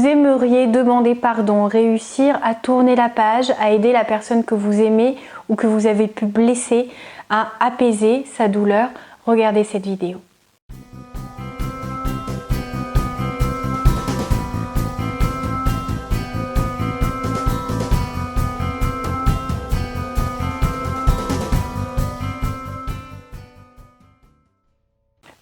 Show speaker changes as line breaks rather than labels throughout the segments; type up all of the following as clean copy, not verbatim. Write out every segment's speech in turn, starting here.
vous aimeriez demander pardon, réussir à tourner la page, à aider la personne que vous aimez ou que vous avez pu blesser à apaiser sa douleur, regardez cette vidéo.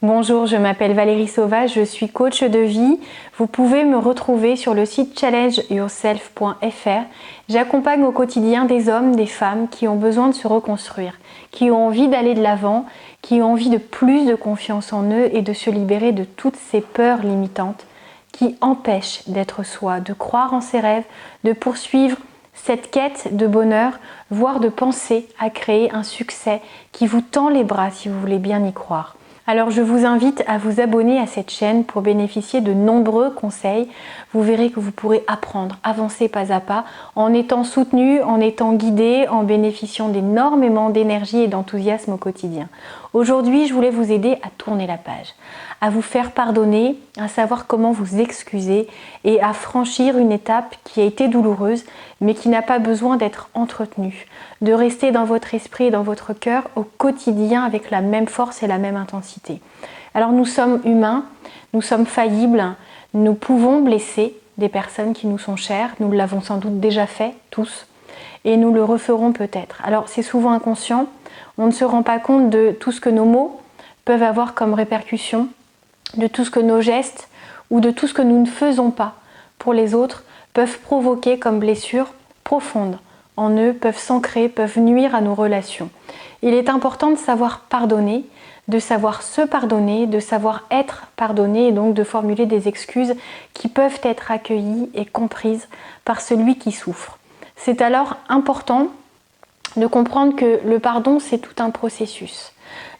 Bonjour, je m'appelle Valérie Sauvage, je suis coach de vie. Vous pouvez me retrouver sur le site challengeyourself.fr. J'accompagne au quotidien des hommes, des femmes qui ont besoin de se reconstruire, qui ont envie d'aller de l'avant, qui ont envie de plus de confiance en eux et de se libérer de toutes ces peurs limitantes qui empêchent d'être soi, de croire en ses rêves, de poursuivre cette quête de bonheur, voire de penser à créer un succès qui vous tend les bras si vous voulez bien y croire. Alors je vous invite à vous abonner à cette chaîne pour bénéficier de nombreux conseils. Vous verrez que vous pourrez apprendre, avancer pas à pas, en étant soutenu, en étant guidé, en bénéficiant d'énormément d'énergie et d'enthousiasme au quotidien. Aujourd'hui, je voulais vous aider à tourner la page, à vous faire pardonner, à savoir comment vous excuser et à franchir une étape qui a été douloureuse, mais qui n'a pas besoin d'être entretenue, de rester dans votre esprit et dans votre cœur au quotidien avec la même force et la même intensité. Alors nous sommes humains, nous sommes faillibles, nous pouvons blesser des personnes qui nous sont chères, nous l'avons sans doute déjà fait tous, et nous le referons peut-être. Alors c'est souvent inconscient, on ne se rend pas compte de tout ce que nos mots peuvent avoir comme répercussion, de tout ce que nos gestes ou de tout ce que nous ne faisons pas pour les autres peuvent provoquer comme blessures profondes en eux, peuvent s'ancrer, peuvent nuire à nos relations. Il est important de savoir pardonner, de savoir se pardonner, de savoir être pardonné et donc de formuler des excuses qui peuvent être accueillies et comprises par celui qui souffre. C'est alors important de comprendre que le pardon, c'est tout un processus.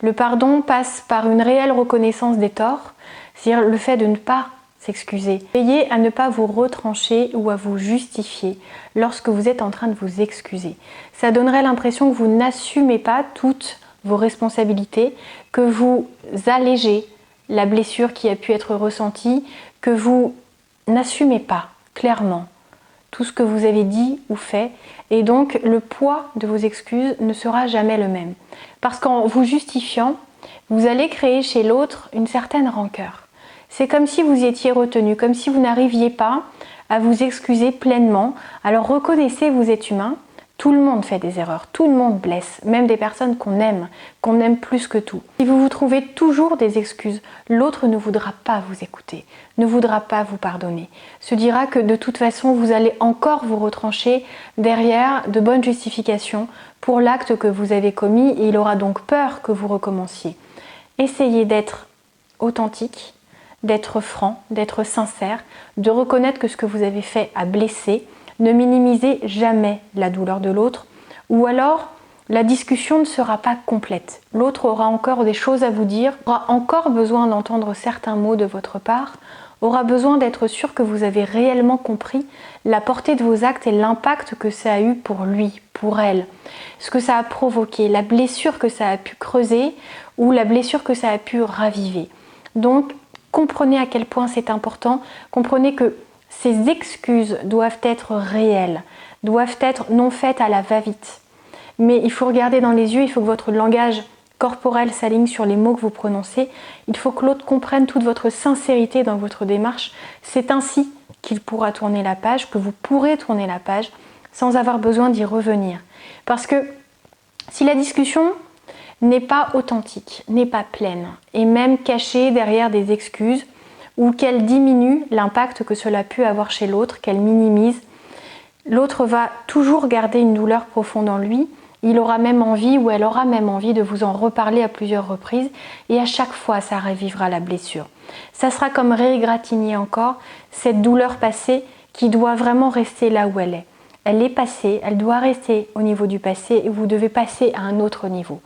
Le pardon passe par une réelle reconnaissance des torts, c'est-à-dire le fait de ne pas s'excuser. Veillez à ne pas vous retrancher ou à vous justifier lorsque vous êtes en train de vous excuser. Ça donnerait l'impression que vous n'assumez pas toutes vos responsabilités, que vous allégez la blessure qui a pu être ressentie, que vous n'assumez pas clairement tout ce que vous avez dit ou fait, et donc le poids de vos excuses ne sera jamais le même. Parce qu'en vous justifiant, vous allez créer chez l'autre une certaine rancœur. C'est comme si vous étiez retenu, comme si vous n'arriviez pas à vous excuser pleinement. Alors reconnaissez, vous êtes humain, tout le monde fait des erreurs, tout le monde blesse, même des personnes qu'on aime plus que tout. Si vous vous trouvez toujours des excuses, l'autre ne voudra pas vous écouter, ne voudra pas vous pardonner, se dira que de toute façon vous allez encore vous retrancher derrière de bonnes justifications pour l'acte que vous avez commis et il aura donc peur que vous recommenciez. Essayez d'être authentique, d'être franc, d'être sincère, de reconnaître que ce que vous avez fait a blessé. Ne minimisez jamais la douleur de l'autre ou alors la discussion ne sera pas complète. L'autre aura encore des choses à vous dire, aura encore besoin d'entendre certains mots de votre part, aura besoin d'être sûr que vous avez réellement compris la portée de vos actes et l'impact que ça a eu pour lui, pour elle, ce que ça a provoqué, la blessure que ça a pu creuser ou la blessure que ça a pu raviver. Donc, comprenez à quel point c'est important, comprenez que ces excuses doivent être réelles, doivent être non faites à la va-vite. Mais il faut regarder dans les yeux, il faut que votre langage corporel s'aligne sur les mots que vous prononcez. Il faut que l'autre comprenne toute votre sincérité dans votre démarche. C'est ainsi qu'il pourra tourner la page, que vous pourrez tourner la page sans avoir besoin d'y revenir. Parce que si la discussion n'est pas authentique, n'est pas pleine, et même cachée derrière des excuses, ou qu'elle diminue l'impact que cela a pu avoir chez l'autre, qu'elle minimise, l'autre va toujours garder une douleur profonde en lui, il aura même envie ou elle aura même envie de vous en reparler à plusieurs reprises et à chaque fois ça revivra la blessure. Ça sera comme réégratigner encore cette douleur passée qui doit vraiment rester là où elle est. Elle est passée, elle doit rester au niveau du passé et vous devez passer à un autre niveau.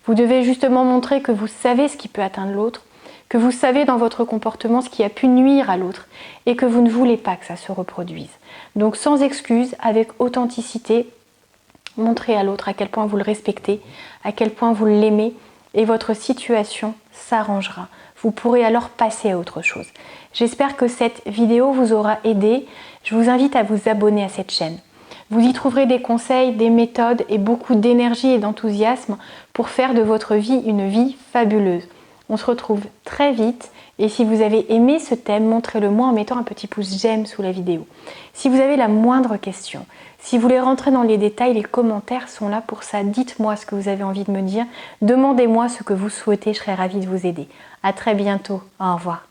Vous devez justement montrer que vous savez ce qui peut atteindre l'autre, que vous savez dans votre comportement ce qui a pu nuire à l'autre et que vous ne voulez pas que ça se reproduise. Donc sans excuse, avec authenticité, montrez à l'autre à quel point vous le respectez, à quel point vous l'aimez et votre situation s'arrangera. Vous pourrez alors passer à autre chose. J'espère que cette vidéo vous aura aidé. Je vous invite à vous abonner à cette chaîne. Vous y trouverez des conseils, des méthodes et beaucoup d'énergie et d'enthousiasme pour faire de votre vie une vie fabuleuse. On se retrouve très vite et si vous avez aimé ce thème, montrez-le moi en mettant un petit pouce j'aime sous la vidéo. Si vous avez la moindre question, si vous voulez rentrer dans les détails, les commentaires sont là pour ça. Dites-moi ce que vous avez envie de me dire. Demandez-moi ce que vous souhaitez, je serai ravie de vous aider. À très bientôt. Au revoir.